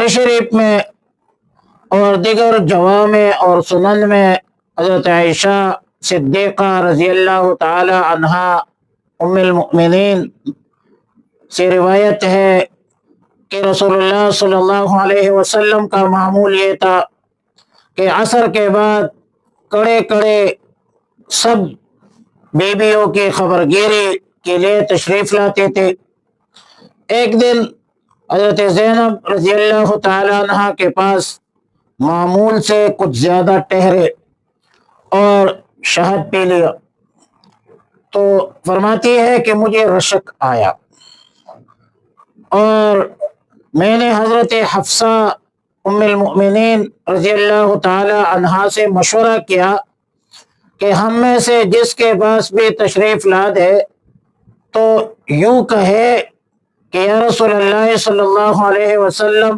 तशरीफ में और दिगर जवामे और सुनन में हज़रत आयशा सिद्दीक़ा रज़ी अल्लाह ताला अन्हा उम्मुल मोमिनीन से रिवायत है कि रसूलुल्लाह सल्लल्लाहु अलैहि वसल्लम का मामूल ये था कि असर के बाद कड़े कड़े सब बीवियों की खबरगिरी के लिए तशरीफ़ लाते थे। एक दिन हज़रत ज़ैनब रज़ी अल्लाह ताला अन्हा के पास मामूल से कुछ ज़्यादा ठहरे और शहद पी लिया, तो फरमाती है कि मुझे रशक आया और मैंने हज़रत हफ्सा उम्मुल मोमिनीन रज़ी अल्लाह ताला अन्हा से मशवरा किया कि हम में से जिसके पास भी तशरीफ़ ला दे तो यूँ कहे कि या रसूलल्लाह सल्लल्लाहु अलैहि वसल्लम